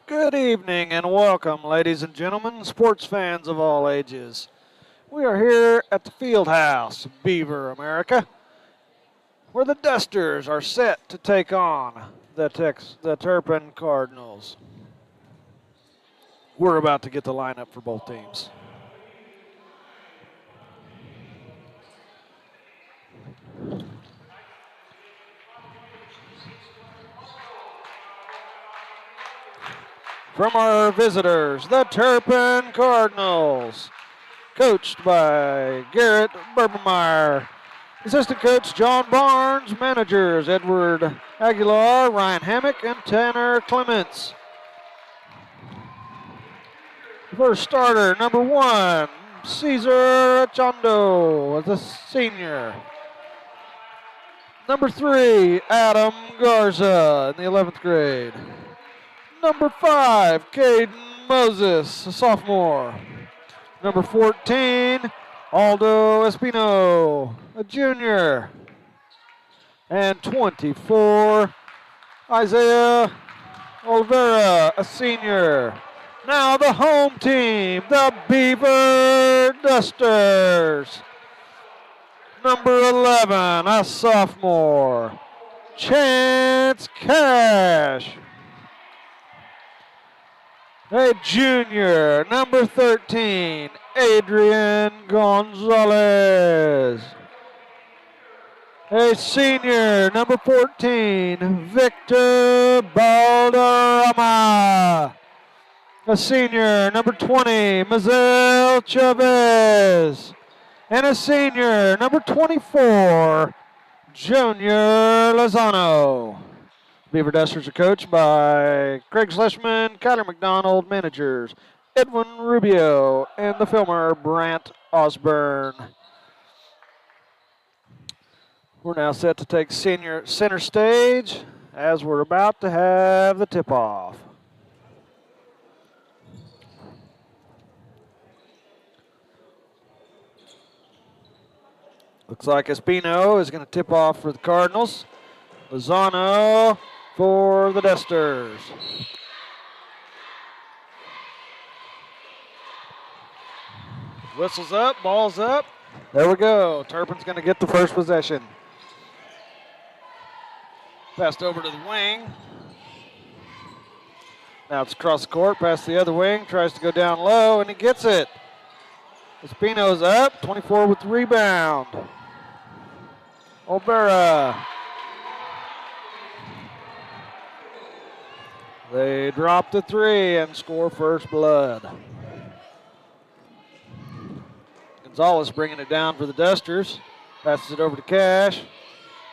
Good evening and welcome, ladies and gentlemen, sports fans of all ages. We are here at the Field House, Beaver, America, where the Dusters are set to take on the Turpin Cardinals. We're about to get the lineup for both teams. From our visitors, the Turpin Cardinals, coached by Garrett Berbermeyer. Assistant coach John Barnes, managers Edward Aguilar, Ryan Hammock, and Tanner Clements. First starter, number 1, Cesar Chondo, as a senior. Number 3, Adam Garza in the 11th grade. Number 5, Caden Moses, a sophomore. Number 14, Aldo Espino, a junior. And 24, Isaiah Oliveira, a senior. Now the home team, the Beaver Dusters. Number 11, a sophomore, Chance Cash. A junior, number 13, Adrian Gonzalez. A senior, number 14, Victor Balderrama. A senior, number 20, Mazel Chavez. And a senior, number 24, Junior Lozano. Beaver Dusters are coached by Craig Schlesman, Kyler McDonald, managers Edwin Rubio, and the filmer Brant Osborne. We're now set to take center stage as we're about to have the tip-off. Looks like Espino is going to tip off for the Cardinals. Lozano for the Dusters. Whistles up, ball's up. There we go. Turpin's going to get the first possession. Passed over to the wing. Now it's across the court, past the other wing, tries to go down low, and he gets it. Espino's up, 24 with the rebound. Olvera. They drop the 3 and score first blood. Gonzalez bringing it down for the Dusters. Passes it over to Cash.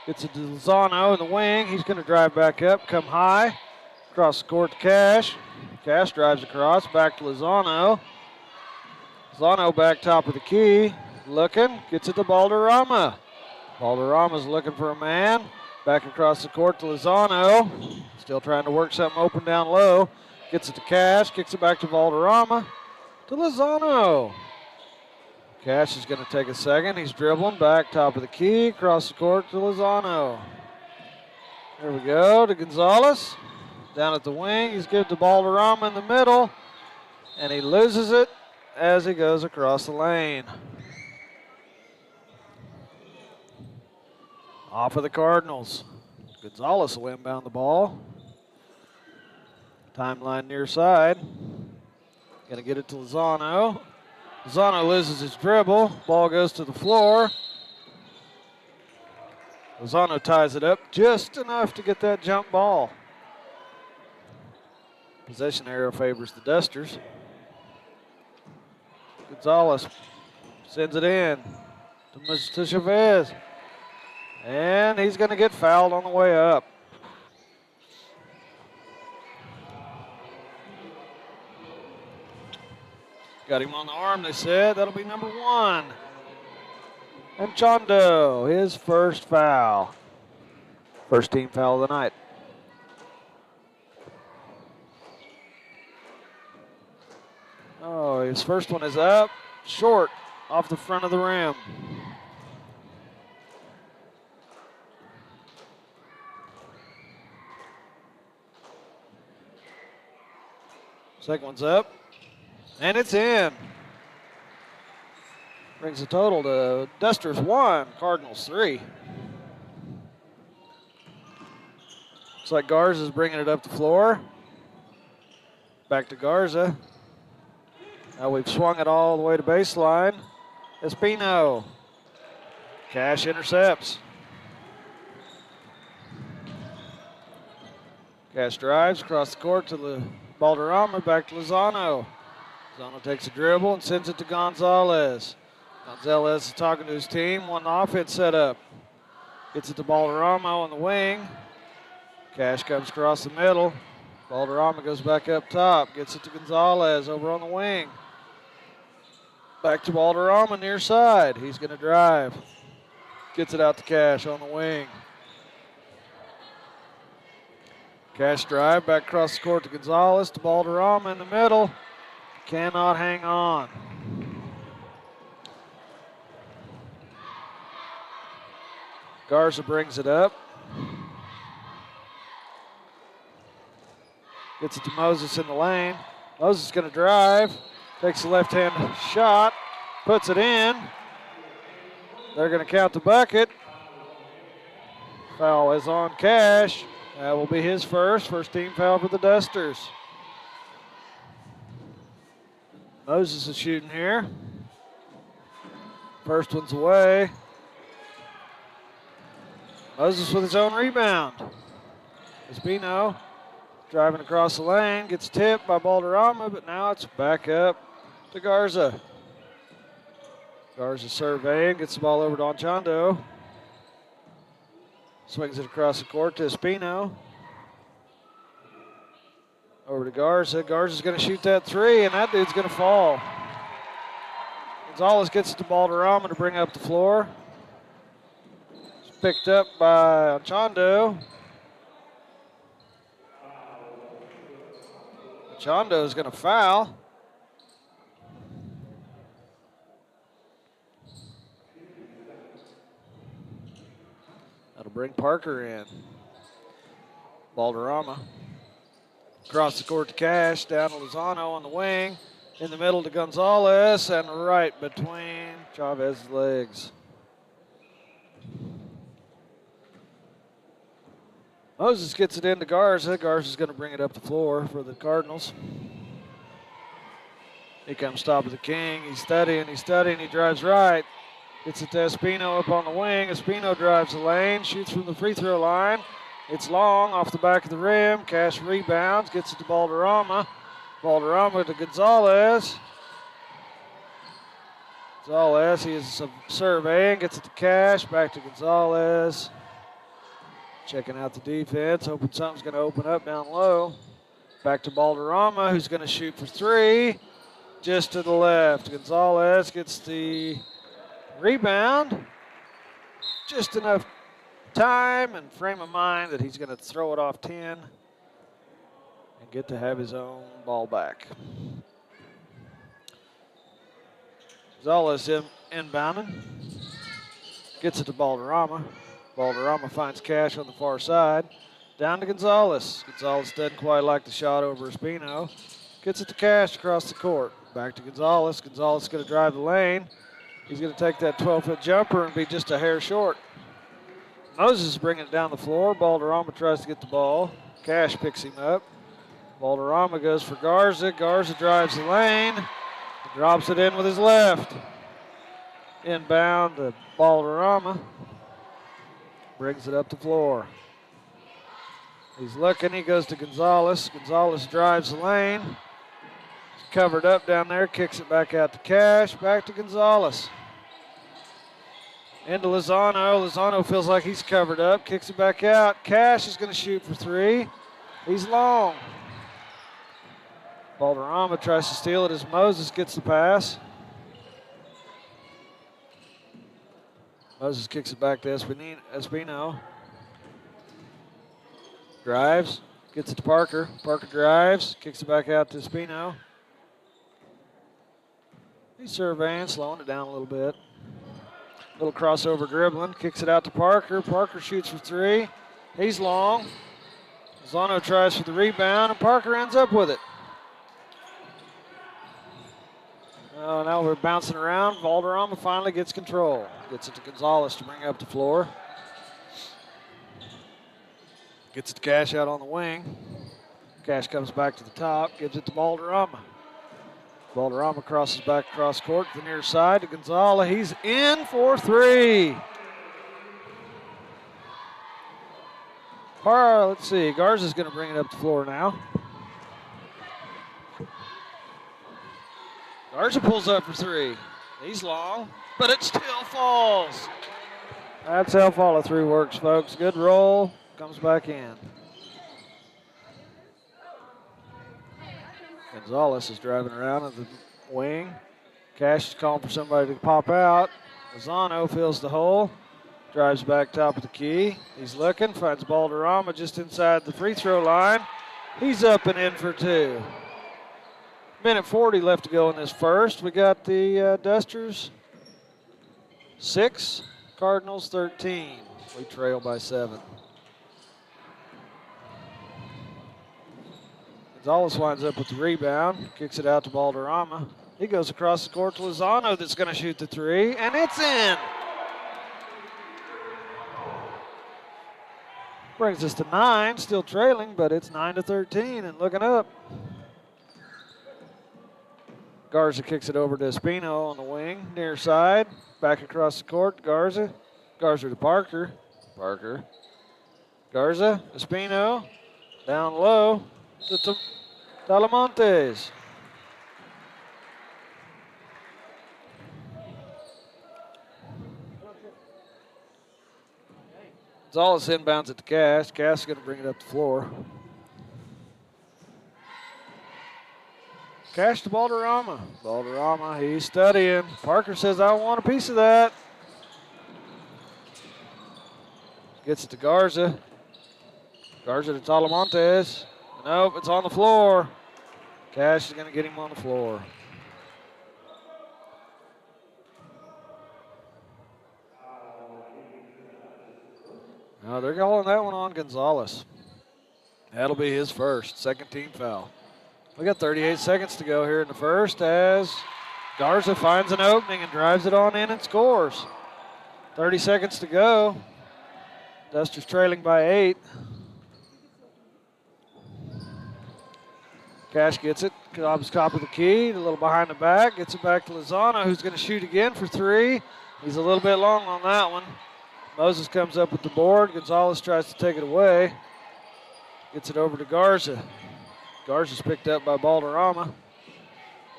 Gets it to Lozano in the wing. He's going to drive back up, come high. Across the court to Cash. Cash drives across, back to Lozano. Lozano back top of the key. Looking, gets it to Balderrama. Balderrama's looking for a man. Back across the court to Lozano. Still trying to work something open down low. Gets it to Cash, kicks it back to Balderrama. To Lozano. Cash is going to take a second. He's dribbling back top of the key. Across the court to Lozano. There we go to Gonzalez. Down at the wing. He's given to Balderrama in the middle. And he loses it as he goes across the lane. Off of the Cardinals. Gonzalez will inbound the ball. Timeline near side. Going to get it to Lozano. Lozano loses his dribble. Ball goes to the floor. Lozano ties it up just enough to get that jump ball. Possession arrow favors the Dusters. Gonzalez sends it in to Chavez. And he's going to get fouled on the way up. Got him on the arm, they said. That'll be number 1. And Chondo, his first foul. First team foul of the night. Oh, his first one is up, short, off the front of the rim. Second one's up, and it's in. Brings the total to Dusters 1, Cardinals 3. Looks like Garza's bringing it up the floor. Back to Garza. Now we've swung it all the way to baseline. Espino. Cash intercepts. Cash drives across the court to the Balderrama, back to Lozano. Lozano takes a dribble and sends it to Gonzalez. Gonzalez is talking to his team. One offense set up. Gets it to Balderrama on the wing. Cash comes across the middle. Balderrama goes back up top. Gets it to Gonzalez over on the wing. Back to Balderrama near side. He's going to drive. Gets it out to Cash on the wing. Cash drive back across the court to Gonzalez, to Balderrama in the middle. Cannot hang on. Garza brings it up. Gets it to Moses in the lane. Moses is going to drive. Takes the left-hand shot. Puts it in. They're going to count the bucket. Foul is on Cash. That will be his first team foul for the Dusters. Moses is shooting here. First one's away. Moses with his own rebound. Espino driving across the lane, gets tipped by Balderrama, but now it's back up to Garza. Garza surveying, gets the ball over to Anchondo. Swings it across the court to Espino. Over to Garza. Garza's going to shoot that three, and that dude's going to fall. Gonzalez gets it to Balderrama to bring up the floor. It's picked up by Anchondo. Anchondo is going to foul. That'll bring Parker in. Balderrama. Across the court to Cash, down to Lozano on the wing. In the middle to Gonzalez, and right between Chavez's legs. Moses gets it into Garza. Garza's going to bring it up the floor for the Cardinals. He comes top of the king. He's studying, he drives right. Gets it to Espino up on the wing. Espino drives the lane, shoots from the free throw line. It's long, off the back of the rim. Cash rebounds, gets it to Balderrama. Balderrama to Gonzalez. Gonzalez, he is surveying, gets it to Cash, back to Gonzalez. Checking out the defense, hoping something's going to open up down low. Back to Balderrama, who's going to shoot for three. Just to the left. Gonzalez gets the rebound. Just enough time and frame of mind that he's going to throw it off 10 and get to have his own ball back. Gonzalez inbounding. Gets it to Balderrama. Balderrama finds Cash on the far side. Down to Gonzalez. Gonzalez doesn't quite like the shot over Espino. Gets it to Cash across the court. Back to Gonzalez. Gonzalez is going to drive the lane. He's going to take that 12-foot jumper and be just a hair short. Moses is bringing it down the floor. Balderrama tries to get the ball. Cash picks him up. Balderrama goes for Garza. Garza drives the lane. Drops it in with his left. Inbound to Balderrama. Brings it up the floor. He's looking. He goes to Gonzalez. Gonzalez drives the lane. He's covered up down there. Kicks it back out to Cash. Back to Gonzalez. Into Lozano. Lozano feels like he's covered up. Kicks it back out. Cash is going to shoot for three. He's long. Balderrama tries to steal it as Moses gets the pass. Moses kicks it back to Espino. Drives. Gets it to Parker. Parker drives. Kicks it back out to Espino. He's surveying, slowing it down a little bit. Little crossover dribbling. Kicks it out to Parker. Parker shoots for three. He's long. Lozano tries for the rebound, and Parker ends up with it. Now we're bouncing around. Valderrama finally gets control. Gets it to Gonzalez to bring up the floor. Gets it to Cash out on the wing. Cash comes back to the top, gives it to Valderrama. Valderrama crosses back across court to the near side to Gonzalez. He's in for three. Let's see. Garza's going to bring it up the floor now. Garza pulls up for three. He's long, but it still falls. That's how follow-through works, folks. Good roll. Comes back in. Gonzalez is driving around at the wing. Cash is calling for somebody to pop out. Lozano fills the hole. Drives back top of the key. He's looking, finds Valderrama just inside the free throw line. He's up and in for two. Minute 40 left to go in this first. We got the Dusters 6, Cardinals 13. We trail by 7. Gonzalez winds up with the rebound, kicks it out to Valderrama. He goes across the court to Lozano that's going to shoot the three, and it's in. Brings us to 9, still trailing, but it's 9-13 and looking up. Garza kicks it over to Espino on the wing, near side. Back across the court, Garza. Garza to Parker. Parker. Garza, Espino, down low to Talamontes. Gonzalez inbounds it to Cash. Cash is going to bring it up the floor. Cash to Valderrama. Valderrama, he's studying. Parker says, I want a piece of that. Gets it to Garza. Garza to Talamontes. Nope, it's on the floor. Cash is going to get him on the floor. No, they're calling that one on Gonzalez. That'll be his first, second team foul. We got 38 seconds to go here in the first as Garza finds an opening and drives it on in and scores. 30 seconds to go. Dusters trailing by 8. Cash gets it, comes top of the key, a little behind the back, gets it back to Lozano, who's going to shoot again for 3. He's a little bit long on that one. Moses comes up with the board. Gonzalez tries to take it away. Gets it over to Garza. Garza's picked up by Valderrama,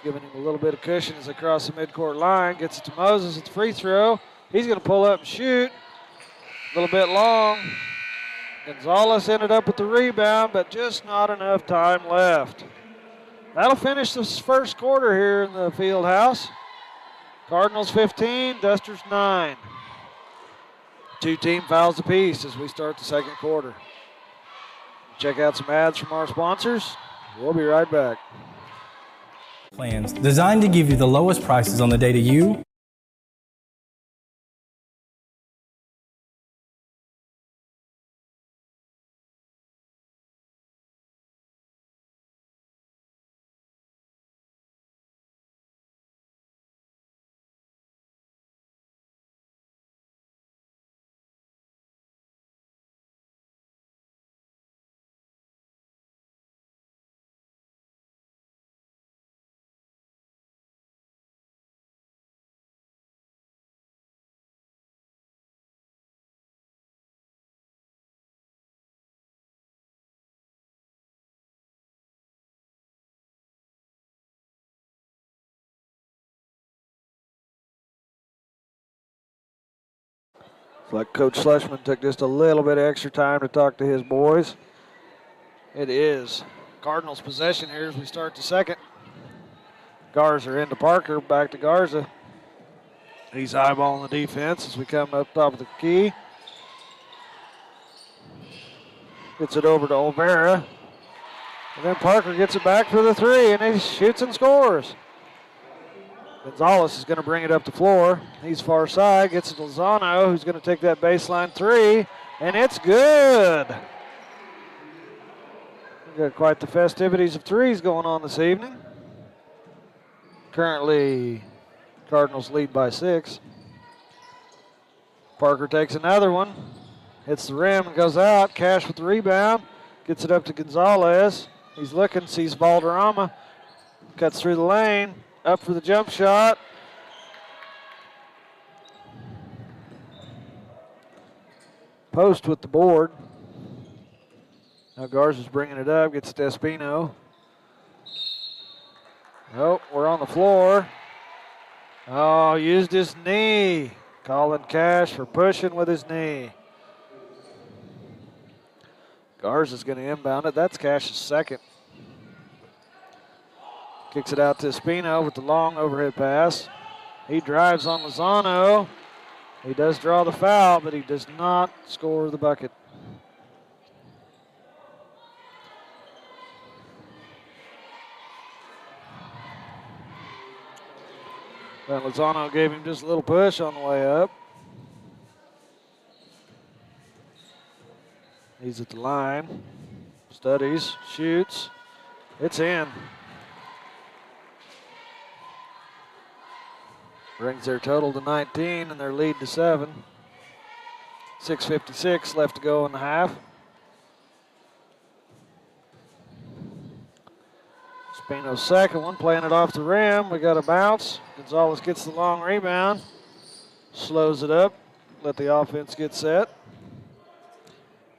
giving him a little bit of cushion as they cross the midcourt line. Gets it to Moses at the free throw. He's going to pull up and shoot. A little bit long. Gonzalez ended up with the rebound, but just not enough time left. That'll finish this first quarter here in the field house. Cardinals 15, Dusters 9. 2 team fouls apiece as we start the second quarter. Check out some ads from our sponsors. We'll be right back. Plans designed to give you the lowest prices on the data you It's like Coach Schlesman took just a little bit of extra time to talk to his boys. It is Cardinals possession here as we start the second. Garza into Parker, back to Garza. He's eyeballing the defense as we come up top of the key. Gets it over to Olvera. And then Parker gets it back for the 3, and he shoots and scores. Gonzalez is going to bring it up the floor. He's far side, gets it to Lozano, who's going to take that baseline 3, and it's good. We've got quite the festivities of threes going on this evening. Currently, Cardinals lead by 6. Parker takes another one. Hits the rim and goes out. Cash with the rebound. Gets it up to Gonzalez. He's looking, sees Valderrama. Cuts through the lane. Up for the jump shot. Post with the board. Now Garza's bringing it up. Gets to Espino. Oh, we're on the floor. Oh, used his knee. Calling Cash for pushing with his knee. Garza's going to inbound it. That's Cash's second. Kicks it out to Espino with the long overhead pass. He drives on Lozano. He does draw the foul, but he does not score the bucket. But Lozano gave him just a little push on the way up. He's at the line. Studies, shoots. It's in. Brings their total to 19 and their lead to 7. 6:56 left to go in the half. Espino's second one, playing it off the rim. We got a bounce. Gonzalez gets the long rebound. Slows it up. Let the offense get set.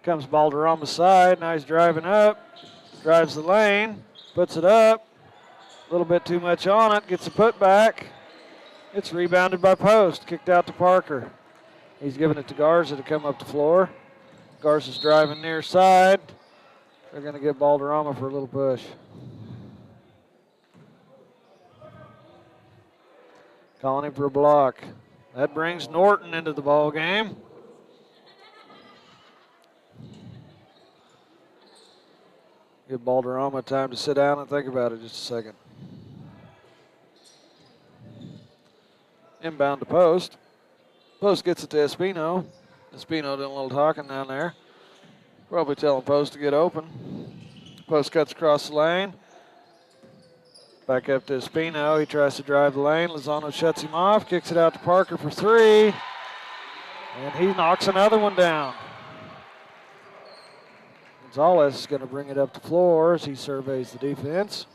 Comes Balderrama's side. Now he's driving up. Drives the lane. Puts it up. A little bit too much on it. Gets a putback. It's rebounded by Post. Kicked out to Parker. He's giving it to Garza to come up the floor. Garza's driving near side. They're going to get Balderrama for a little push. Calling him for a block. That brings Norton into the ball game. Give Balderrama time to sit down and think about it just a second. Inbound to Post. Post gets it to Espino. Espino doing a little talking down there. Probably telling Post to get open. Post cuts across the lane. Back up to Espino. He tries to drive the lane. Lozano shuts him off. Kicks it out to Parker for 3. And he knocks another one down. Gonzalez is going to bring it up the floor as he surveys the defense.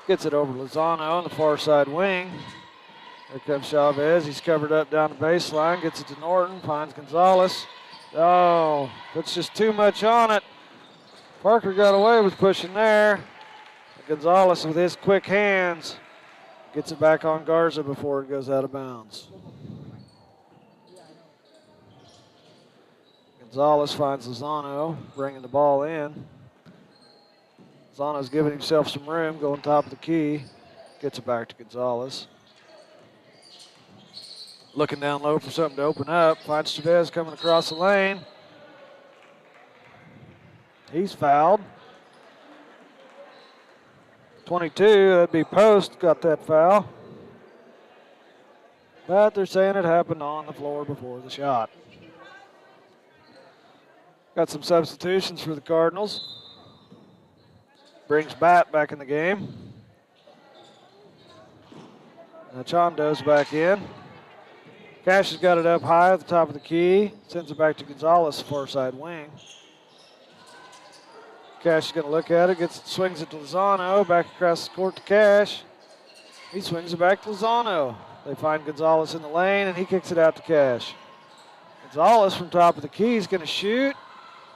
Gets it over to Lozano on the far side wing. There comes Chavez. He's covered up down the baseline. Gets it to Norton. Finds Gonzalez. Oh, that's just too much on it. Parker got away with pushing there. Gonzalez with his quick hands gets it back on Garza before it goes out of bounds. Gonzalez finds Lozano, bringing the ball in. Lozano's giving himself some room, going top of the key. Gets it back to Gonzalez. Looking down low for something to open up. Finds Chavez coming across the lane. He's fouled. 22, that'd be Post, got that foul. But they're saying it happened on the floor before the shot. Got some substitutions for the Cardinals. Brings Bat back in the game. Now Chando's back in. Cash has got it up high at the top of the key. Sends it back to Gonzalez, far side wing. Cash is going to look at it, swings it to Lozano, back across the court to Cash. He swings it back to Lozano. They find Gonzalez in the lane, and he kicks it out to Cash. Gonzalez from top of the key is going to shoot.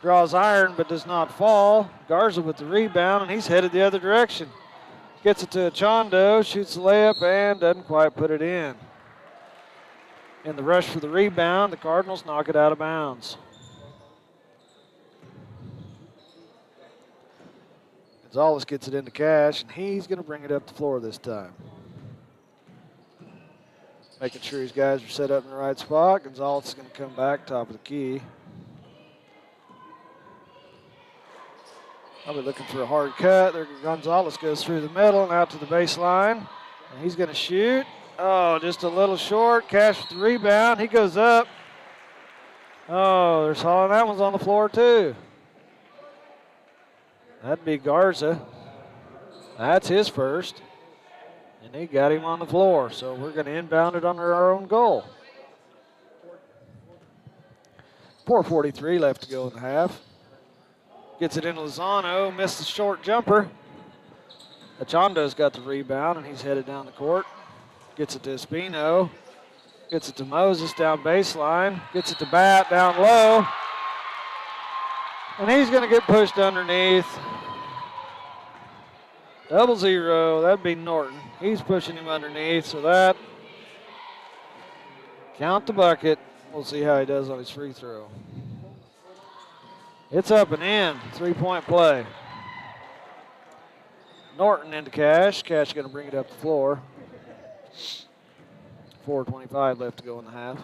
Draws iron, but does not fall. Garza with the rebound, and he's headed the other direction. Gets it to Chondo, shoots the layup, and doesn't quite put it in. In the rush for the rebound, the Cardinals knock it out of bounds. Gonzalez gets it into Cash, and he's going to bring it up the floor this time. Making sure his guys are set up in the right spot. Gonzalez is going to come back, top of the key. Probably looking for a hard cut. There Gonzalez goes through the middle and out to the baseline. And he's going to shoot. Oh, just a little short. Cash with the rebound. He goes up. Oh, that one's on the floor too. That'd be Garza. That's his first. And he got him on the floor, so we're going to inbound it under our own goal. 4:43 left to go in the half. Gets it into Lozano, missed the short jumper. Achondo's got the rebound, and he's headed down the court. Gets it to Espino. Gets it to Moses down baseline. Gets it to Bat down low. And he's going to get pushed underneath. 0-0. That'd be Norton. He's pushing him underneath, so that count the bucket. We'll see how he does on his free throw. It's up and in. 3-point play. Norton into Cash. Cash going to bring it up the floor. 4:25 left to go in the half.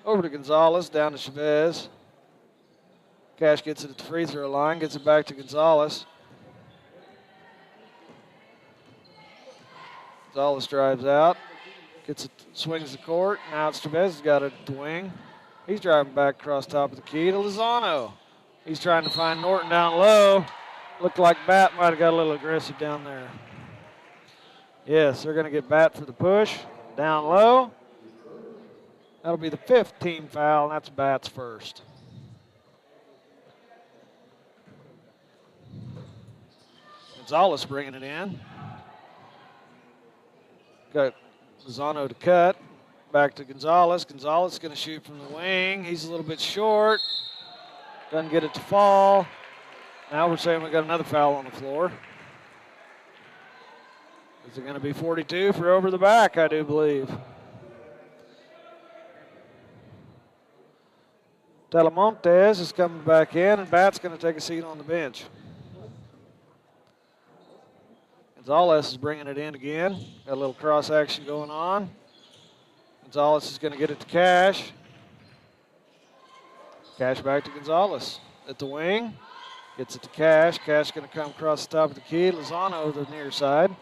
Over to Gonzalez, down to Chavez. Cash gets it at the free throw line, gets it back to Gonzalez. Gonzalez drives out, gets it, swings the court. Now it's Chavez has got it at the wing. He's driving back across top of the key to Lozano. He's trying to find Norton down low. Looked like Bat might have got a little aggressive down there. Yes, they're going to get Bat for the push. Down low. That'll be the 5th team foul, and that's Bat's first. Gonzalez bringing it in. Got Lozano to cut. Back to Gonzalez. Gonzalez going to shoot from the wing. He's a little bit short. Doesn't get it to fall. Now we're saying we got another foul on the floor. Is it going to be 42 for over the back, I do believe. Telemontes is coming back in, and Bat's going to take a seat on the bench. Gonzalez is bringing it in again. Got a little cross action going on. Gonzalez is going to get it to Cash. Cash back to Gonzalez at the wing. Gets it to Cash. Cash going to come across the top of the key. Lozano the near side.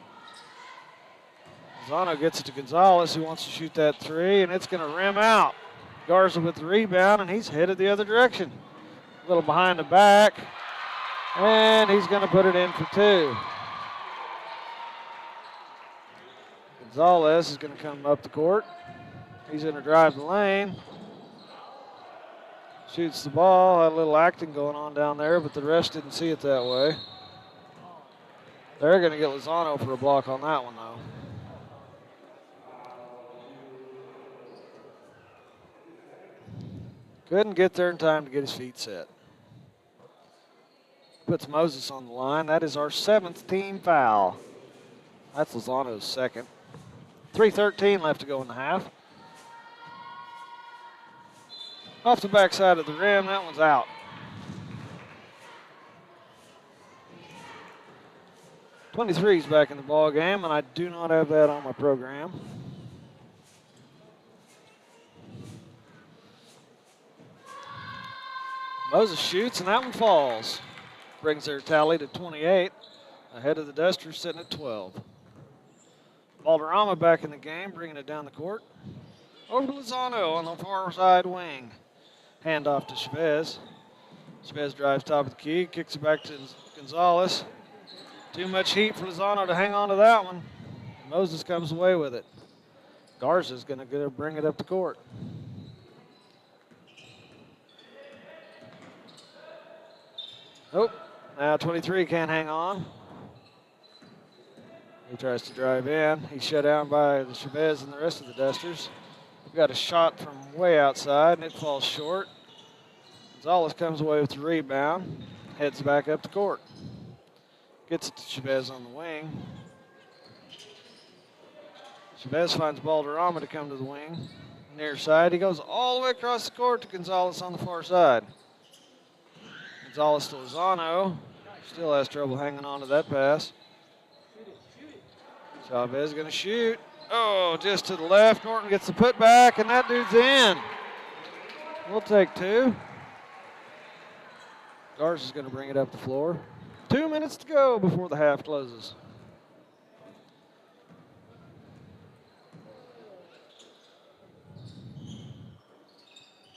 Lozano gets it to Gonzalez, who wants to shoot that three, and it's going to rim out. Garza with the rebound, and he's headed the other direction. A little behind the back, and he's going to put it in for two. Gonzalez is going to come up the court. He's going to drive the lane. Shoots the ball. Had a little acting going on down there, but the rest didn't see it that way. They're going to get Lozano for a block on that one, though. Couldn't get there in time to get his feet set. Puts Moses on the line. That is our 7th team foul. That's Lozano's 2nd. 3:13 left to go in the half. Off the backside of the rim, that one's out. '23's back in the ball game, and I do not have that on my program. Moses shoots, and that one falls. Brings their tally to 28. Ahead of the Dusters, sitting at 12. Valderrama back in the game, bringing it down the court. Over to Lozano on the far side wing. Hand off to Chavez. Chavez drives top of the key, kicks it back to Gonzalez. Too much heat for Lozano to hang on to that one. Moses comes away with it. Garza's going to bring it up the court. Nope. Now 23 can't hang on. He tries to drive in. He's shut down by the Chavez and the rest of the Dusters. We've got a shot from way outside, and it falls short. Gonzalez comes away with the rebound. Heads back up the court. Gets it to Chavez on the wing. Chavez finds Valderrama to come to the wing. Near side. He goes all the way across the court to Gonzalez on the far side. Gonzalez to Lozano. Still has trouble hanging on to that pass. Chavez is going to shoot. Oh, just to the left. Norton gets the putback, and that dude's in. We'll take two. Garza's going to bring it up the floor. 2 minutes to go before the half closes.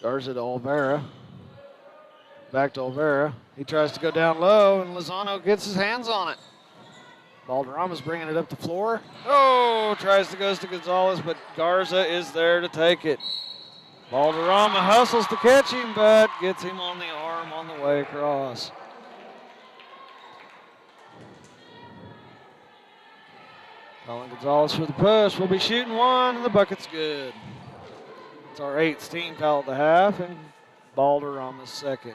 Garza to Olvera. Back to Olvera. He tries to go down low, and Lozano gets his hands on it. Balderrama's bringing it up the floor. Oh, tries to goes to Gonzalez, but Garza is there to take it. Balderrama hustles to catch him, but gets him on the arm on the way across. Colin Gonzalez for the push. We'll be shooting one, and the bucket's good. It's our 8th team foul at the half, and Balderrama's second.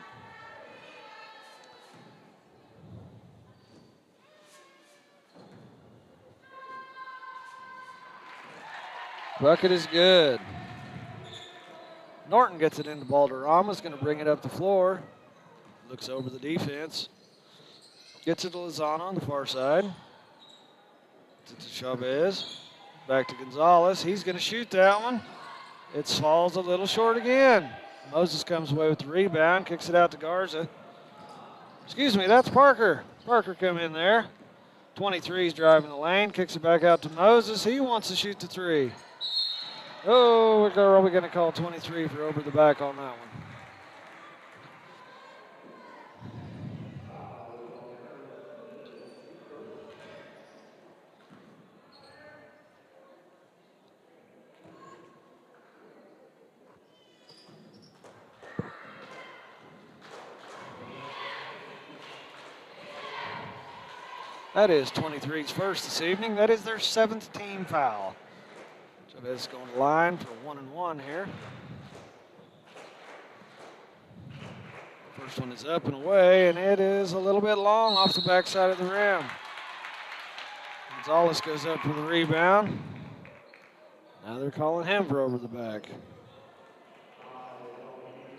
Bucket is good. Norton gets it into Balderrama. Is going to bring it up the floor. Looks over the defense. Gets it to Lozano on the far side. To Chavez. Back to Gonzalez. He's going to shoot that one. It falls a little short again. Moses comes away with the rebound. Kicks it out to Garza. Excuse me, that's Parker. Parker come in there. 23's driving the lane. Kicks it back out to Moses. He wants to shoot the three. Oh, are we going to call 23 for over the back on that one? That is 23's first this evening. That is their 7th team foul. Chavez going to line for 1-1 here. First one is up and away, and it is a little bit long off the backside of the rim. Gonzalez goes up for the rebound. Now they're calling him for over the back.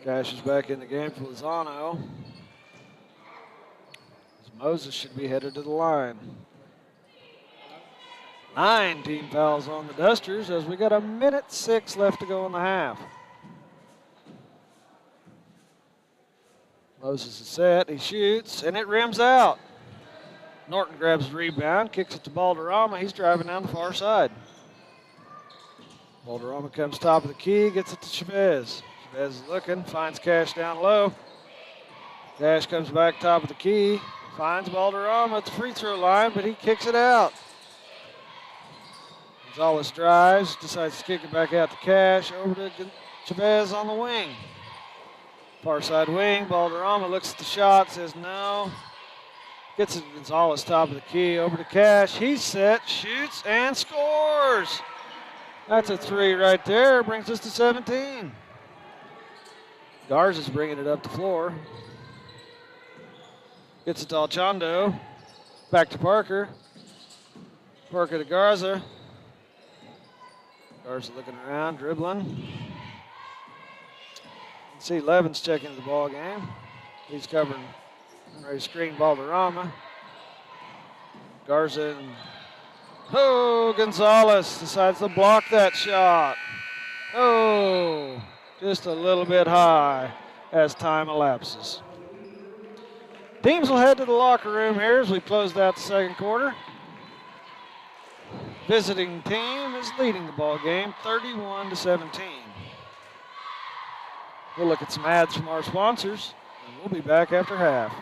Cash is back in the game for Lozano. Moses should be headed to the line. 9 team fouls on the Dusters as we got 1:06 left to go in the half. Moses is set, he shoots, and it rims out. Norton grabs the rebound, kicks it to Balderrama. He's driving down the far side. Balderrama comes top of the key, gets it to Chavez. Chavez is looking, finds Cash down low. Cash comes back top of the key, finds Balderrama at the free throw line, but he kicks it out. Gonzalez drives, decides to kick it back out to Cash, over to Chavez on the wing. Far side wing, Balderrama looks at the shot, says no. Gets it to Gonzalez top of the key, over to Cash. He's set, shoots, and scores. That's a three right there, brings us to 17. Garza's bringing it up the floor. Gets it to Alchondo. Back to Parker. Parker to Garza. Garza looking around, dribbling. See, Levin's checking the ball game. He's covering, ready to screen Balderrama. Garza and Gonzalez decides to block that shot. Just a little bit high as time elapses. Teams will head to the locker room here as we close out the second quarter. Visiting team is leading the ball game 31-17. We'll look at some ads from our sponsors, and we'll be back after half.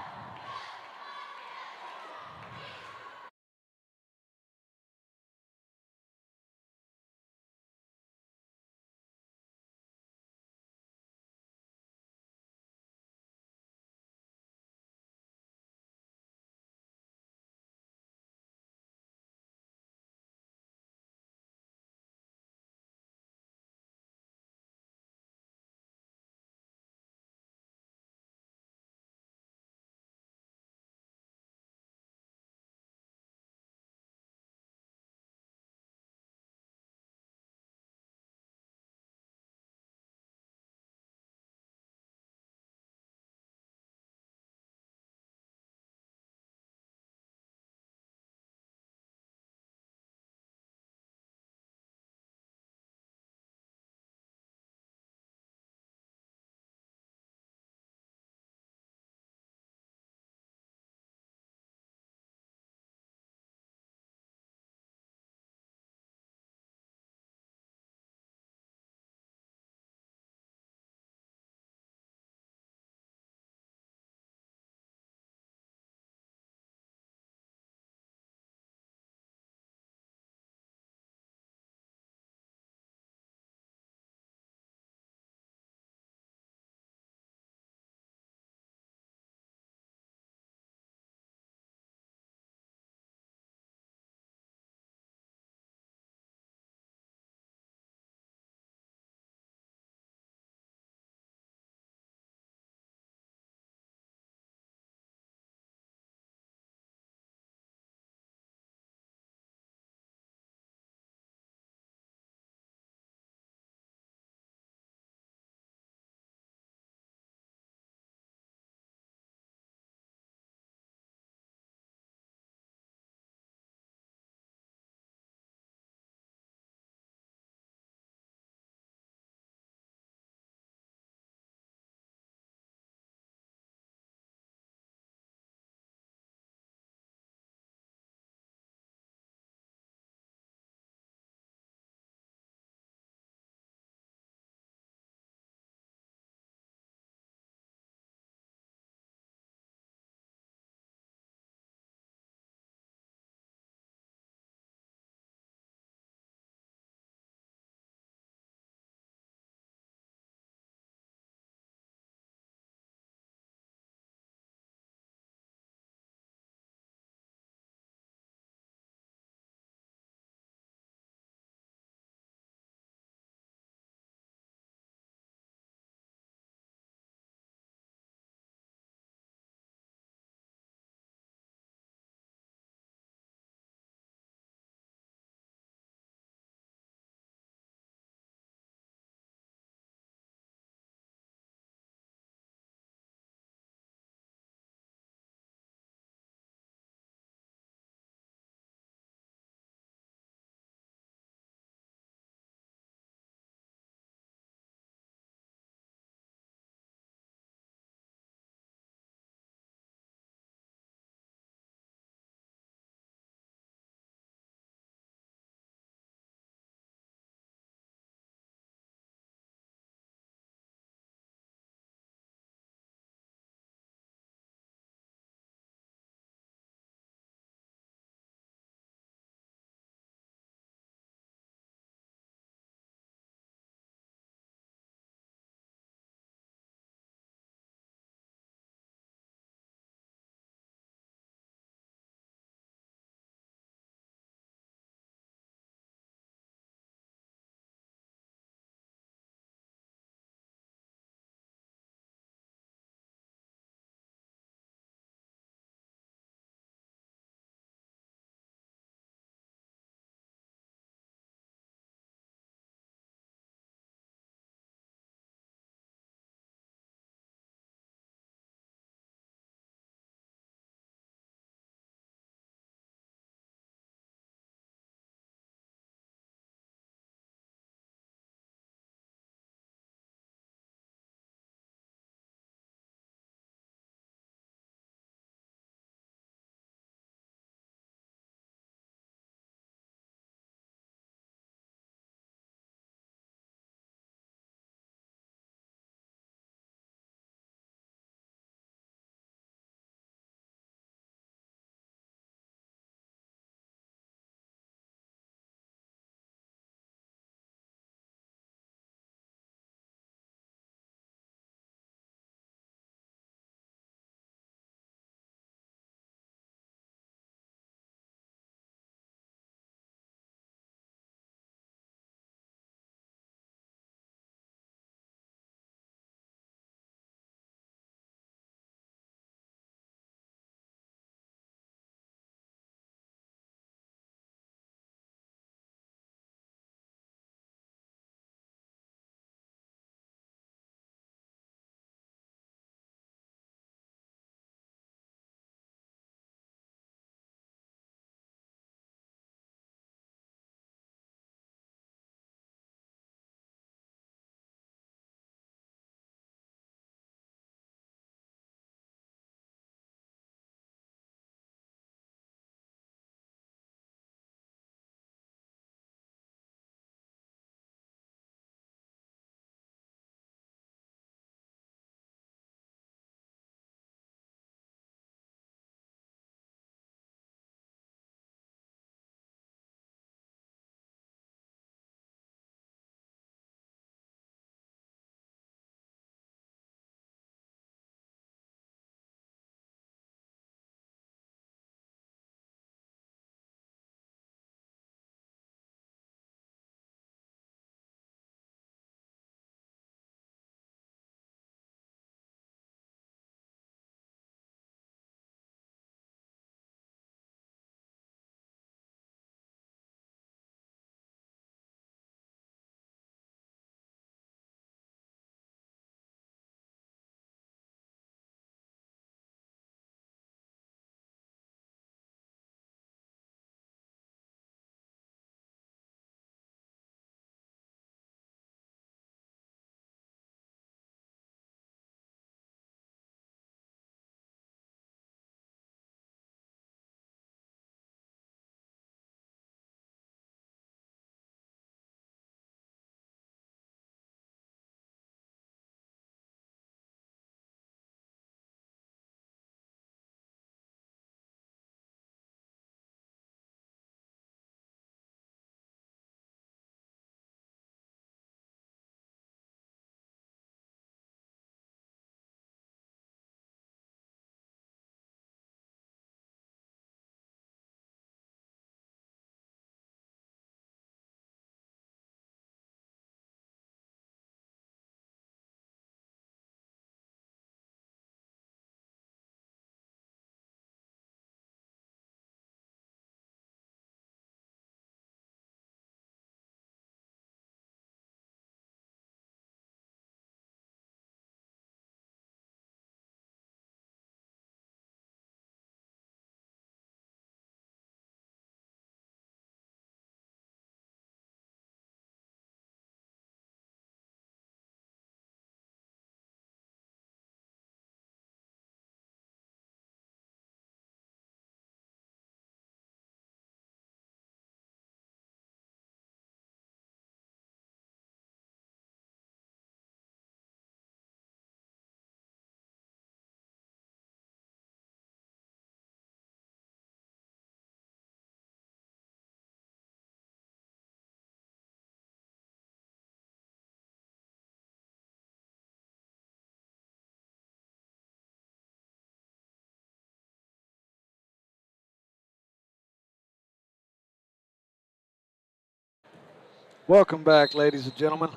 Welcome back, ladies and gentlemen.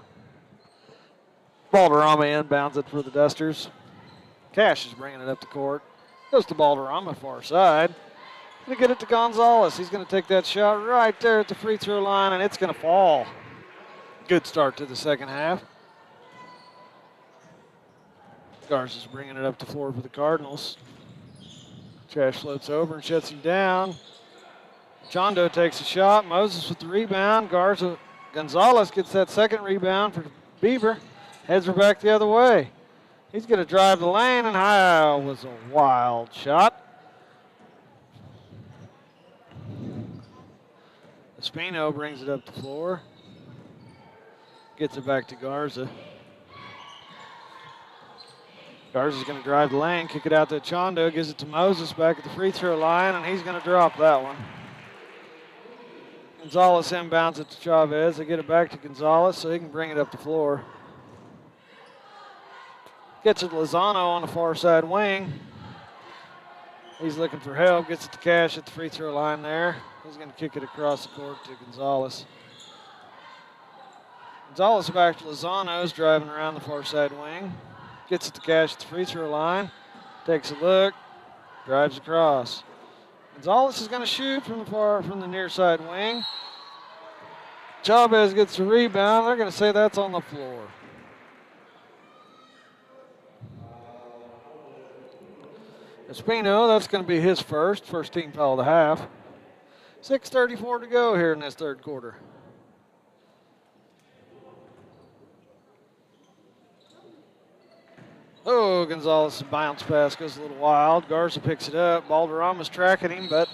Balderrama inbounds it for the Dusters. Cash is bringing it up the court. Goes to Balderrama, far side. Gonna get it to Gonzalez. He's gonna take that shot right there at the free throw line, and it's gonna fall. Good start to the second half. Garza's bringing it up the floor for the Cardinals. Trash floats over and shuts him down. Chondo takes a shot. Moses with the rebound. Gonzalez gets that second rebound for Beaver. Heads her back the other way. He's going to drive the lane, and high was a wild shot. Espino brings it up the floor. Gets it back to Garza. Garza's going to drive the lane, kick it out to Chondo, gives it to Moses back at the free throw line, and he's going to drop that one. Gonzalez inbounds it to Chavez. They get it back to Gonzalez so he can bring it up the floor. Gets it to Lozano on the far side wing. He's looking for help. Gets it to Cash at the free throw line there. He's going to kick it across the court to Gonzalez. Gonzalez back to Lozano's driving around the far side wing. Gets it to Cash at the free throw line. Takes a look. Drives across. Gonzalez is going to shoot from the near side wing. Chavez gets the rebound. They're going to say that's on the floor. Espino, that's going to be his first team foul of the half. 6:34 to go here in this third quarter. Oh, Gonzalez' bounce pass goes a little wild. Garza picks it up. Balderrama's tracking him, but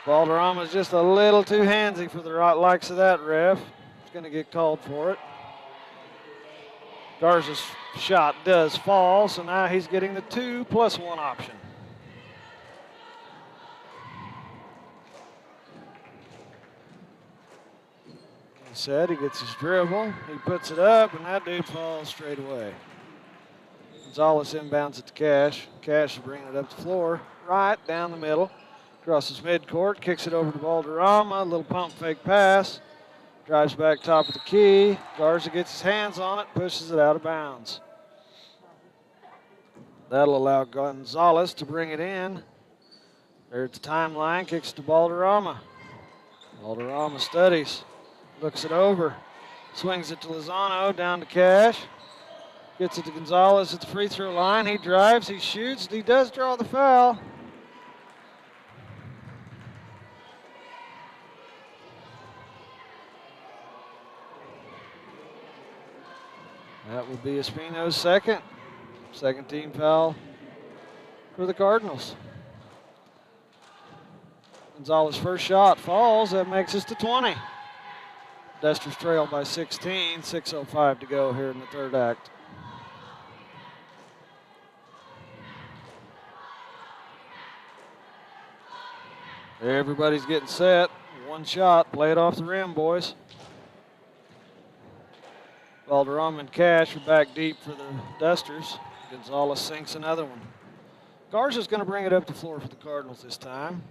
Balderrama's just a little too handsy for the likes of that ref. He's going to get called for it. Garza's shot does fall, so now he's getting the 2+1 option. Said he gets his dribble, he puts it up, and that dude falls straight away. Gonzalez inbounds it to Cash. Cash is bringing it up the floor, right down the middle. Crosses midcourt, kicks it over to Balderrama, a little pump fake pass. Drives back top of the key. Garza gets his hands on it, pushes it out of bounds. That'll allow Gonzalez to bring it in. There at the timeline, kicks it to Balderrama. Balderrama studies. Looks it over, swings it to Lozano, down to Cash. Gets it to Gonzalez at the free throw line. He drives, he shoots, he does draw the foul. That will be Espino's second team foul for the Cardinals. Gonzalez' first shot falls, that makes us to 20. Dusters trail by 16, 6:05 to go here in the third act. Everybody's getting set. One shot, play it off the rim, boys. Balderrama and Cash are back deep for the Dusters. Gonzalez sinks another one. Garza's going to bring it up the floor for the Cardinals this time.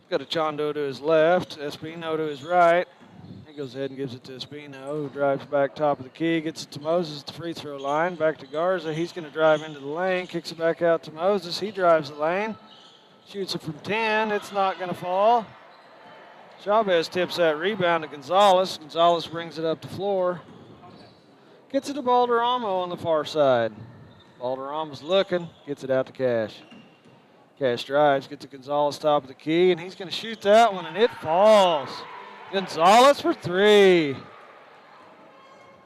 Got a Chondo to his left, Espino to his right. He goes ahead and gives it to Espino, who drives back top of the key, gets it to Moses at the free throw line. Back to Garza. He's going to drive into the lane, kicks it back out to Moses. He drives the lane, shoots it from 10. It's not going to fall. Chavez tips that rebound to Gonzalez. Gonzalez brings it up the floor. Gets it to Balderrama on the far side. Balderrama's looking, gets it out to Cash. Cash drives, gets to Gonzalez top of the key, and he's going to shoot that one, and it falls. Gonzalez for three.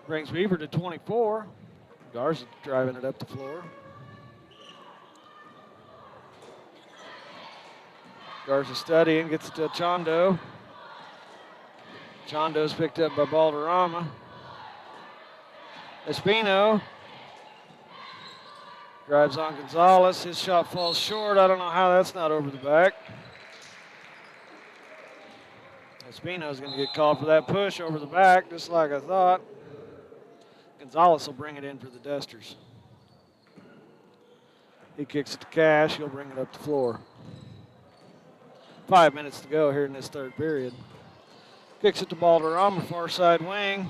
Brings Beaver to 24. Garza driving it up the floor. Garza studying, gets it to Chondo. Chondo's picked up by Balderrama. Espino drives on Gonzalez. His shot falls short. I don't know how that's not over the back. Espino's going to get called for that push over the back, just like I thought. Gonzalez will bring it in for the Dusters. He kicks it to Cash. He'll bring it up the floor. 5 minutes to go here in this third period. Kicks it to Balderrama, far side wing.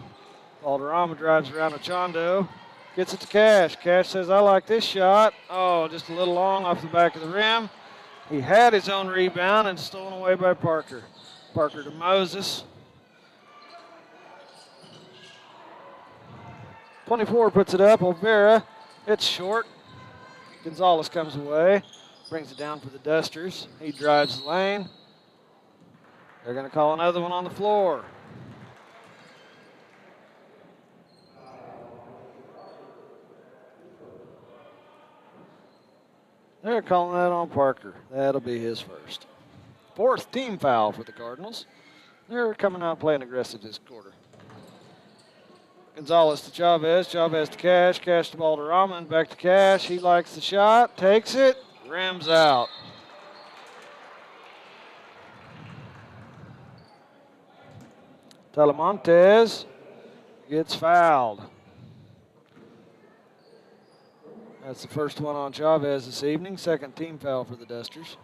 Balderrama drives around to Chondo. Gets it to Cash. Cash says, I like this shot. Oh, just a little long off the back of the rim. He had his own rebound and stolen away by Parker. Parker to Moses. 24 puts it up. Olvera, it's short. Gonzalez comes away, brings it down for the Dusters. He drives the lane. They're going to call another one on the floor. They're calling that on Parker. That'll be his first. 4th team foul for the Cardinals. They're coming out playing aggressive this quarter. Gonzalez to Chavez. Chavez to Cash. Cash to Balderrama and back to Cash. He likes the shot. Takes it. Rims out. Telemontes gets fouled. That's the first one on Chavez this evening. 2nd team foul for the Dusters.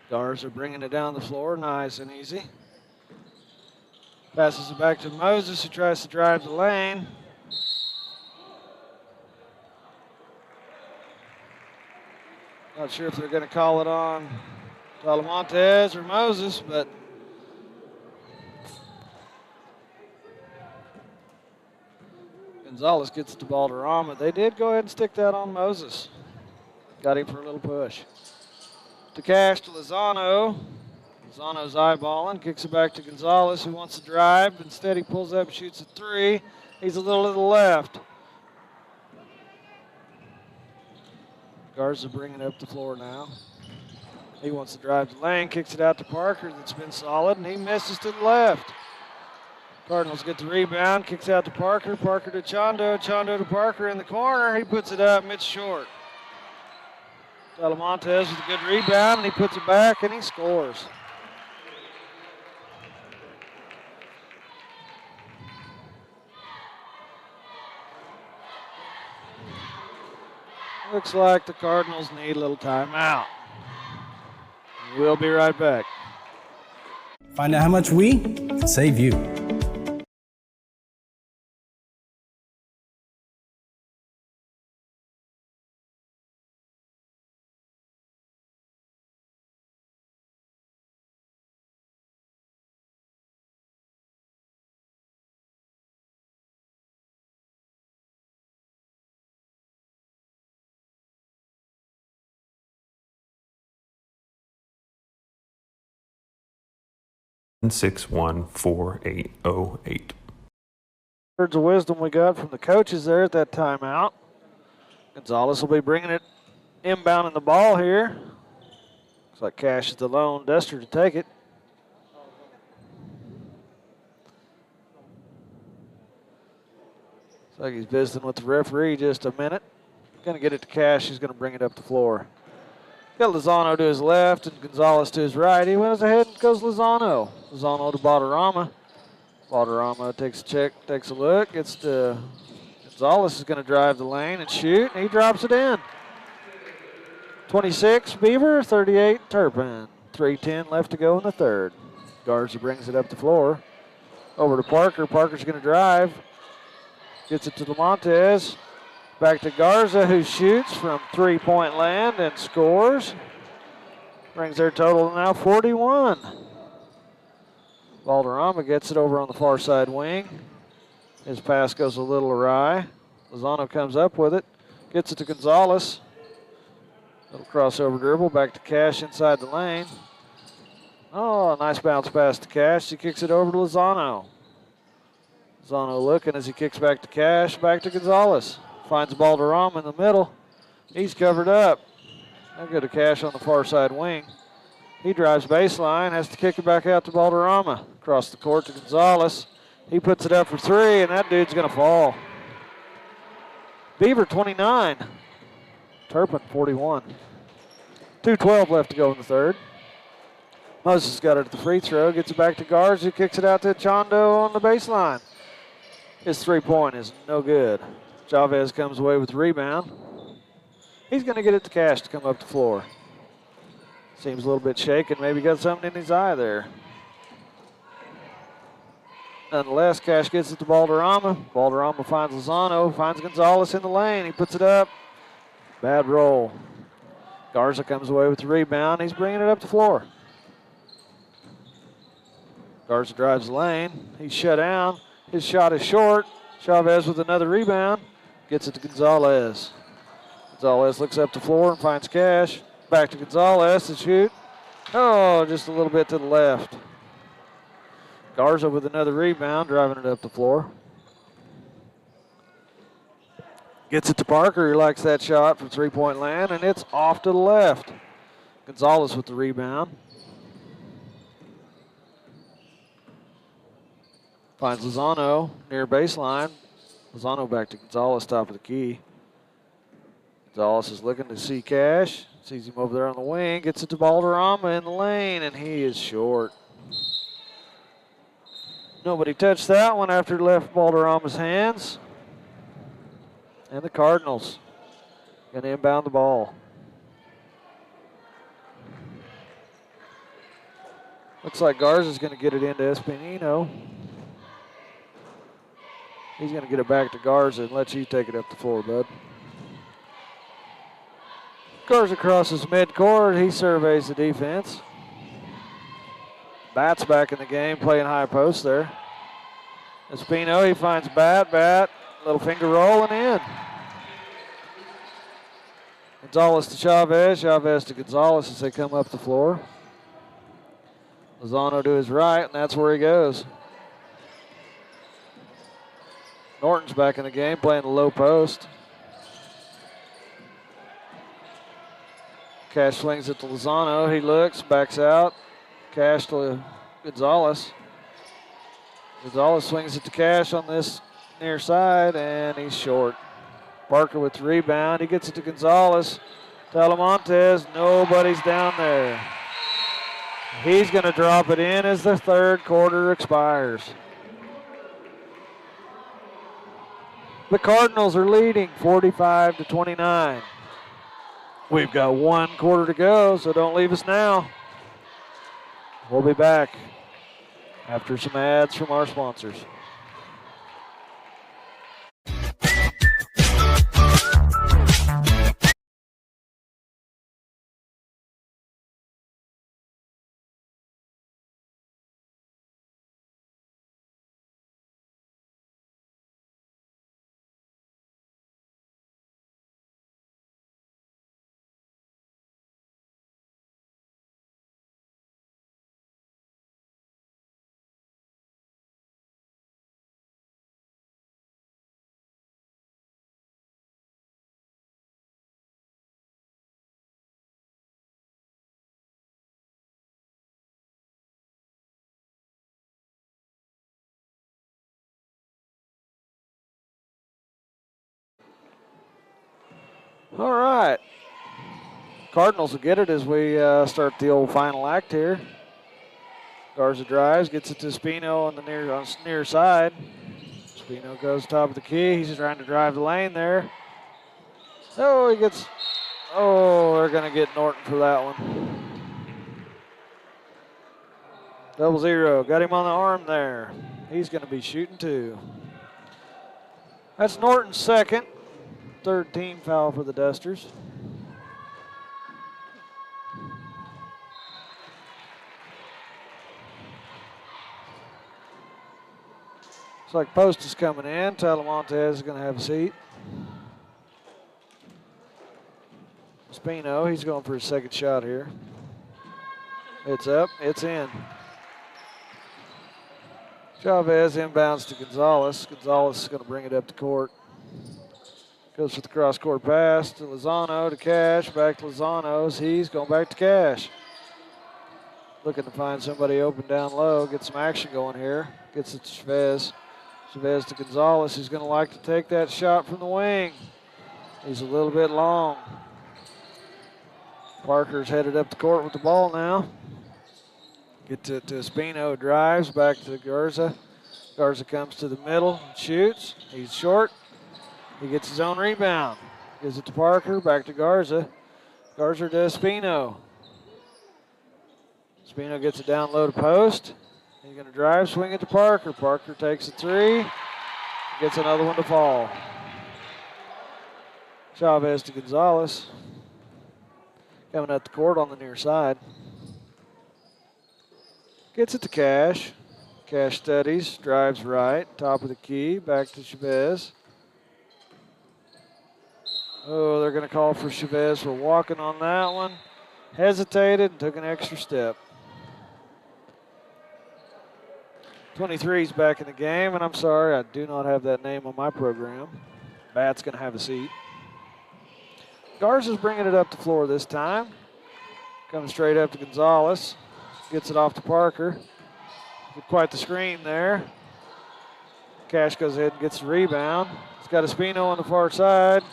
Garza bringing it down the floor, nice and easy. Passes it back to Moses, who tries to drive the lane. Not sure if they're going to call it on Talamontes or Moses, but Gonzalez gets it to Balderrama. They did go ahead and stick that on Moses. Got him for a little push. To Cash to Lozano. Lozano's eyeballing, kicks it back to Gonzalez, who wants to drive. Instead, he pulls up, shoots a 3. He's a little to the left. Garza bringing it up the floor now. He wants to drive the lane, kicks it out to Parker. That's been solid, and he misses to the left. Cardinals get the rebound, kicks out to Parker. Parker to Chondo. Chondo to Parker in the corner. He puts it up, it's short. Telemontes with a good rebound, and he puts it back, and he scores. Looks like the Cardinals need a little timeout. We'll be right back. Find out how much we save you. Six 14808. Words of wisdom we got from the coaches there at that timeout. Gonzalez will be bringing it inbound in the ball here. Looks like Cash is the lone Duster to take it. Looks like he's visiting with the referee just a minute. Going to get it to Cash. He's going to bring it up the floor. Got Lozano to his left and Gonzalez to his right. He went ahead and goes Lozano. Lozano to Balderrama. Balderrama takes a check, takes a look. Gets to Gonzalez is going to drive the lane and shoot, and he drops it in. 26 Beaver, 38 Turpin. 3:10 left to go in the third. Garza brings it up the floor. Over to Parker. Parker's going to drive. Gets it to Lamontes. Back to Garza, who shoots from three-point land and scores. Brings their total to now 41. Balderrama gets it over on the far side wing. His pass goes a little awry. Lozano comes up with it. Gets it to Gonzalez. Little crossover dribble. Back to Cash inside the lane. Oh, nice bounce pass to Cash. He kicks it over to Lozano. Lozano looking as he kicks back to Cash. Back to Gonzalez. Finds Balderrama in the middle. He's covered up. Now go to Cash on the far side wing. He drives baseline, has to kick it back out to Balderrama. Across the court to Gonzalez. He puts it up for three, and that dude's going to fall. Beaver 29. Turpin 41. 2:12 left to go in the third. Moses got it at the free throw. Gets it back to Garza. Kicks it out to Chondo on the baseline. His three-point is no good. Chavez comes away with the rebound. He's going to get it to Cash to come up the floor. Seems a little bit shaken. Maybe got something in his eye there. Nonetheless, Cash gets it to Balderrama. Balderrama finds Lozano, finds Gonzalez in the lane. He puts it up. Bad roll. Garza comes away with the rebound. He's bringing it up the floor. Garza drives the lane. He's shut down. His shot is short. Chavez with another rebound. Gets it to Gonzalez. Gonzalez looks up the floor and finds Cash. Back to Gonzalez to shoot. Oh, just a little bit to the left. Garza with another rebound, driving it up the floor. Gets it to Parker. He likes that shot from three-point land, and it's off to the left. Gonzalez with the rebound. Finds Lozano near baseline. Lozano back to Gonzalez, top of the key. Gonzalez is looking to see Cash. Sees him over there on the wing. Gets it to Balderrama in the lane, and he is short. Nobody touched that one after it left Balderrama's hands. And the Cardinals going to inbound the ball. Looks like Garza's going to get it into Espinino. He's going to get it back to Garza and let you take it up the floor, bud. Garza crosses midcourt. He surveys the defense. Bat's back in the game, playing high post there. Espino, he finds Bat, little finger roll and in. Gonzalez to Chavez, Chavez to Gonzalez as they come up the floor. Lozano to his right, and that's where he goes. Norton's back in the game, playing the low post. Cash swings it to Lozano. He looks, backs out. Cash to Gonzalez. Gonzalez swings it to Cash on this near side, and he's short. Parker with the rebound. He gets it to Gonzalez. Talamontes, nobody's down there. He's going to drop it in as the third quarter expires. The Cardinals are leading 45-29. We've got 1 quarter to go, so don't leave us now. We'll be back after some ads from our sponsors. All right. Cardinals will get it as we start the old final act here. Garza drives, gets it to Spino on the near side. Spino goes top of the key. He's trying to drive the lane there. Oh, he gets. Oh, they're going to get Norton for that one. 0-0. Got him on the arm there. He's going to be shooting too. That's Norton's second. Third team foul for the Dusters. Looks like Post is coming in. Talamontes is going to have a seat. Spino, he's going for his second shot here. It's up, it's in. Chavez inbounds to Gonzalez. Gonzalez is going to bring it up the court. Goes for the cross-court pass to Lozano, to Cash, back to Lozano's. He's going back to Cash. Looking to find somebody open down low, get some action going here. Gets it to Chavez. Chavez to Gonzalez. He's going to like to take that shot from the wing. He's a little bit long. Parker's headed up the court with the ball now. Get to Espino, drives back to Garza. Garza comes to the middle, shoots. He's short. He gets his own rebound. Gives it to Parker, back to Garza. Garza to Espino. Espino gets it down low to post. He's going to drive, swing it to Parker. Parker takes a three, gets another one to fall. Chavez to Gonzalez. Coming up the court on the near side. Gets it to Cash. Cash steadies, drives right, top of the key, back to Chavez. Oh, they're going to call for Chavez for walking on that one. Hesitated and took an extra step. 23's back in the game, and I'm sorry, I do not have that name on my program. Bat's going to have a seat. Garza's bringing it up the floor this time. Coming straight up to Gonzalez. Gets it off to Parker. Quite the screen there. Cash goes ahead and gets the rebound. He's got Espino on the far side,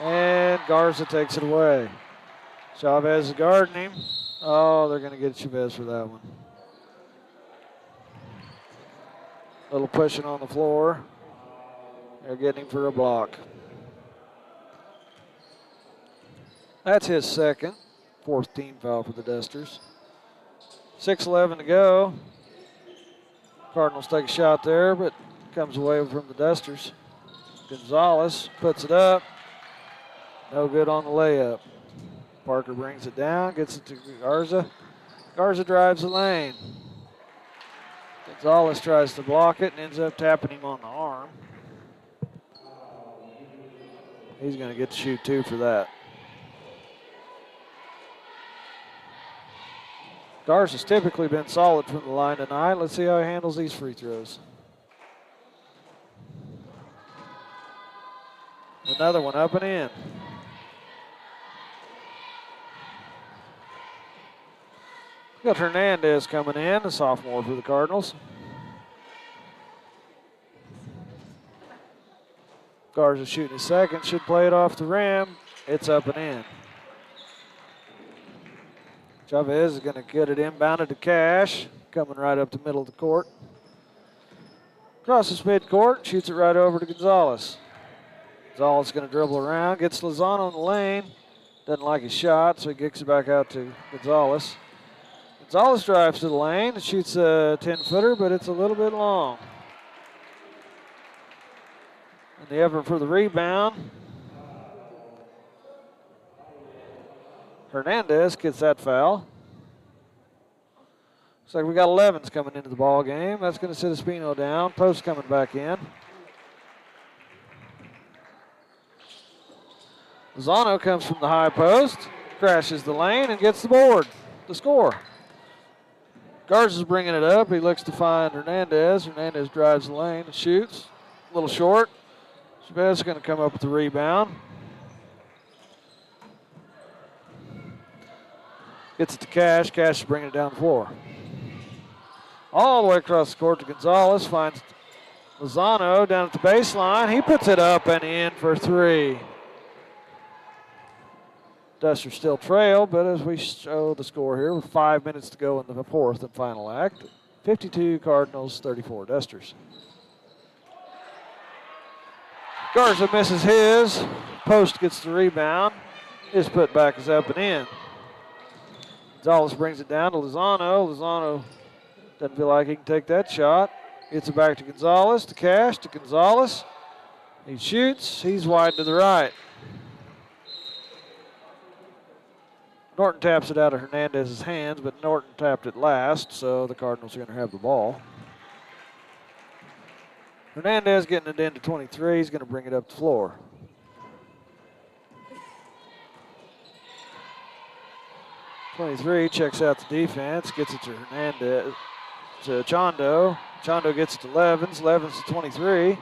and Garza takes it away. Chavez is guarding him. Oh, they're going to get Chavez for that one. Little pushing on the floor. They're getting him for a block. That's his second. Fourth team foul for the Dusters. 6:11 to go. Cardinals take a shot there, but comes away from the Dusters. Gonzalez puts it up. No good on the layup. Parker brings it down, gets it to Garza. Garza drives the lane. Gonzalez tries to block it and ends up tapping him on the arm. He's going to get to shoot two for that. Garza's typically been solid from the line tonight. Let's see how he handles these free throws. Another one up and in. Got Hernandez coming in, a sophomore for the Cardinals. Garza shooting his second, should play it off the rim. It's up and in. Chavez is going to get it inbounded to Cash, coming right up the middle of the court. Crosses midcourt, shoots it right over to Gonzalez. Gonzalez is going to dribble around, gets Lozano in the lane. Doesn't like his shot, so he kicks it back out to Gonzalez. Gonzalez drives to the lane and shoots a 10-footer, but it's a little bit long. And the effort for the rebound. Hernandez gets that foul. Looks like we got 11s coming into the ball game. That's going to sit Espino down. Post coming back in. Lozano comes from the high post, crashes the lane, and gets the board, the score. Garza's bringing it up. He looks to find Hernandez. Hernandez drives the lane and shoots. A little short. Chavez is going to come up with the rebound. Gets it to Cash. Cash is bringing it down the floor. All the way across the court to Gonzalez. Finds Lozano down at the baseline. He puts it up and in for three. Dusters still trail, but as we show the score here, with 5 minutes to go in the fourth and final act, 52 Cardinals, 34 Dusters. Garza misses his. Post gets the rebound. His putback is up and in. Gonzalez brings it down to Lozano. Lozano doesn't feel like he can take that shot. Gets it back to Gonzalez, to Cash, to Gonzalez. He shoots. He's wide to the right. Norton taps it out of Hernandez's hands, but Norton tapped it last, so the Cardinals are going to have the ball. Hernandez getting it into 23. He's going to bring it up the floor. Checks out the defense, gets it to Hernandez, to Chondo. Chondo gets it to Levens. Levens to 23.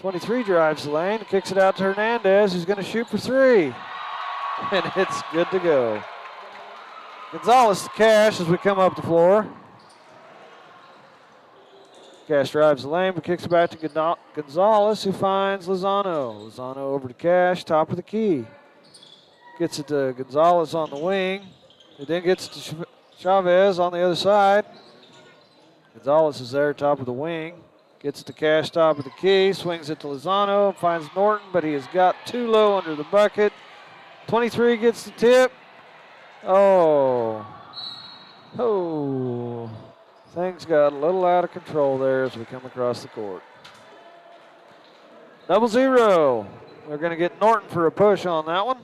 23 drives the lane, kicks it out to Hernandez, who's going to shoot for three. And it's good to go. Gonzalez to Cash as we come up the floor. Cash drives the lane, but kicks it back to Gonzalez, who finds Lozano. Lozano over to Cash, top of the key. Gets it to Gonzalez on the wing. It then gets to Chavez on the other side. Gonzalez is there, top of the wing. Gets to Cash, top of the key, swings it to Lozano, finds Norton, but he has got too low under the bucket. 23 gets the tip. Oh. Things got a little out of control there as we come across the court. 0-0. They're going to get Norton for a push on that one.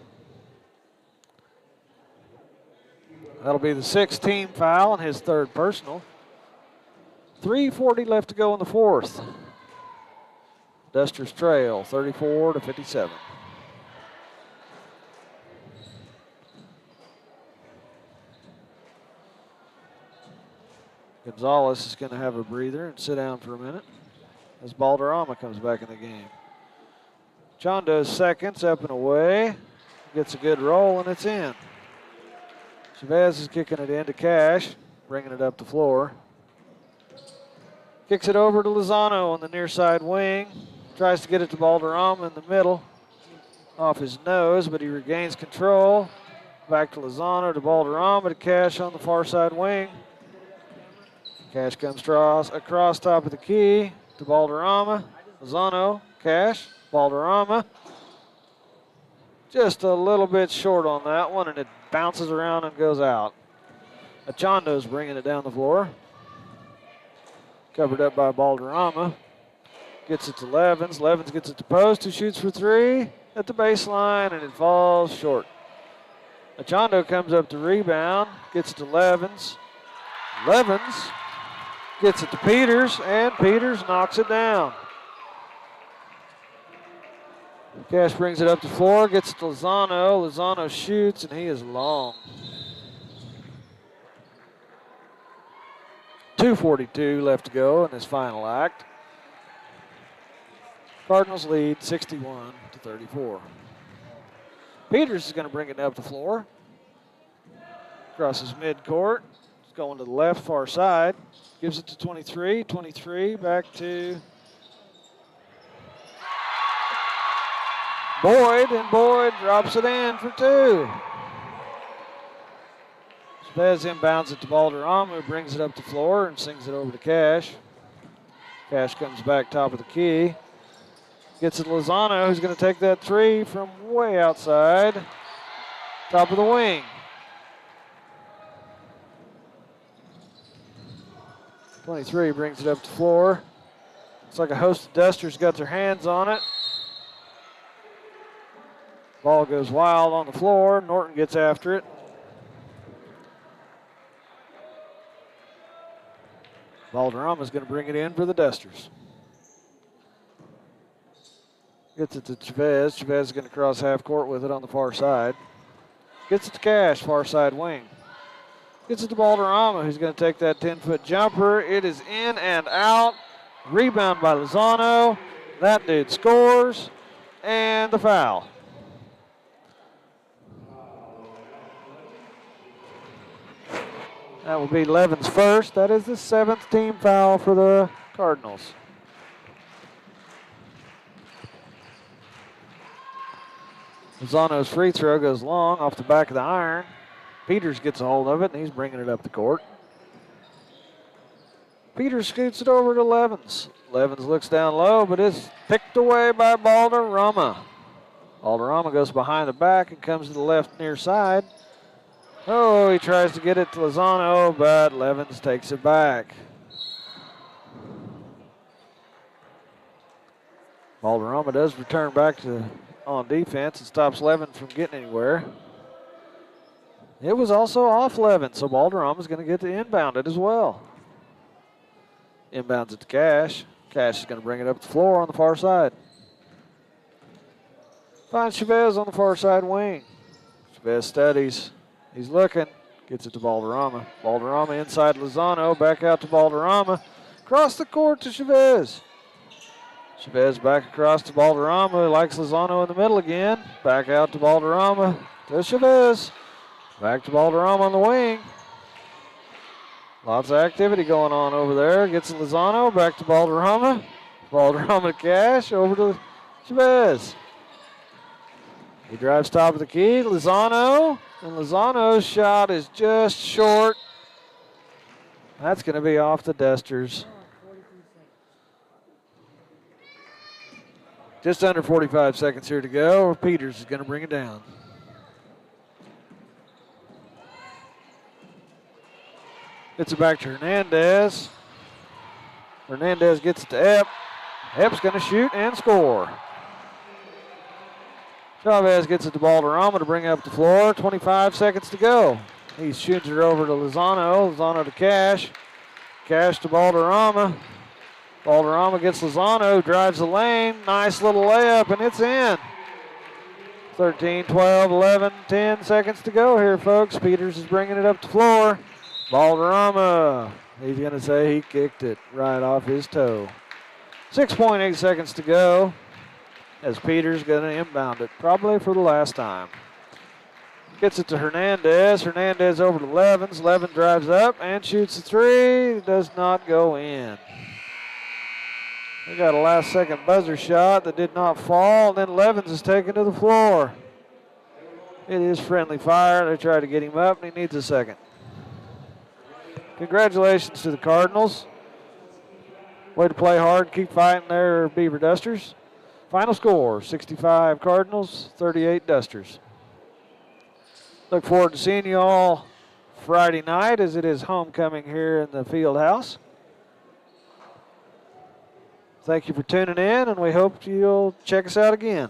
That'll be the 6th team foul and his 3rd personal. 3:40 left to go in the 4th. Dusters trail 34-57. Gonzalez is going to have a breather and sit down for a minute as Balderrama comes back in the game. Chondo's seconds up and away. Gets a good roll and it's in. Chavez is kicking it into Cash, bringing it up the floor. Kicks it over to Lozano on the near side wing. Tries to get it to Balderrama in the middle. Off his nose, but he regains control. Back to Lozano, to Balderrama, to Cash on the far side wing. Cash comes across top of the key to Balderrama. Lozano, Cash, Balderrama. Just a little bit short on that one, and it bounces around and goes out. Achondo's bringing it down the floor. Covered up by Balderrama. Gets it to Levens. Levens gets it to post, who shoots for 3 at the baseline, and it falls short. Achondo comes up to rebound, gets it to Levens. Levens gets it to Peters, and Peters knocks it down. Cash brings it up the floor, gets it to Lozano. Lozano shoots, and he is long. 2:42 left to go in this final act. Cardinals lead 61-34. Peters is going to bring it up the floor. Crosses midcourt. It's going to the left, far side. Gives it to 23. 23 back to Boyd, and Boyd drops it in for 2. Chavez inbounds it to Balderrama, who brings it up the floor and sings it over to Cash. Cash comes back top of the key. Gets it to Lozano, who's going to take that 3 from way outside. Top of the wing. .23 brings it up the floor. Looks like a host of Dusters got their hands on it. Ball goes wild on the floor. Norton gets after it. Balderrama's going to bring it in for the Dusters. Gets it to Chavez. Chavez is going to cross half court with it on the far side. Gets it to Cash, far side wing. Gets it to Balderrama, who's going to take that 10-foot jumper. It is in and out. Rebound by Lozano. That dude scores. And the foul. That will be Levin's first. That is the 7th team foul for the Cardinals. Lozano's free throw goes long off the back of the iron. Peters gets a hold of it, and he's bringing it up the court. Peters scoots it over to Levens. Levens looks down low, but it's picked away by Balderrama. Balderrama goes behind the back and comes to the left near side. Oh, he tries to get it to Lozano, but Levens takes it back. Balderrama does return back on defense and stops Levin from getting anywhere. It was also off Levin, so Balderrama's going to get to inbound it as well. Inbounds it to Cash. Cash is going to bring it up the floor on the far side. Finds Chavez on the far side wing. Chavez studies. He's looking. Gets it to Balderrama. Balderrama inside Lozano. Back out to Balderrama. Across the court to Chavez. Chavez back across to Balderrama. Likes Lozano in the middle again. Back out to Balderrama. To Chavez. Back to Balderrama on the wing. Lots of activity going on over there. Gets to Lozano. Back to Balderrama. Balderrama to Cash. Over to Chavez. He drives top of the key. Lozano. And Lozano's shot is just short. That's going to be off the Dusters. Just under 45 seconds here to go. Peters is going to bring it down. Gets it back to Hernandez. Hernandez gets it to Epp. Epp's going to shoot and score. Chavez gets it to Balderrama to bring up the floor. 25 seconds to go. He shoots it over to Lozano. Lozano to Cash. Cash to Balderrama. Balderrama gets Lozano, drives the lane. Nice little layup, and it's in. 13, 12, 11, 10 seconds to go here, folks. Peters is bringing it up the floor. Balderrama, he's going to say he kicked it right off his toe. 6.8 seconds to go as Peters going to inbound it, probably for the last time. Gets it to Hernandez. Hernandez over to Levens. Levens drives up and shoots the three. Does not go in. We got a last-second buzzer shot that did not fall. And then Levens is taken to the floor. It is friendly fire. They try to get him up, and he needs a second. Congratulations to the Cardinals. Way to play hard, keep fighting there, Beaver Dusters. Final score, 65 Cardinals, 38 Dusters. Look forward to seeing you all Friday night as it is homecoming here in the field house. Thank you for tuning in, and we hope you'll check us out again.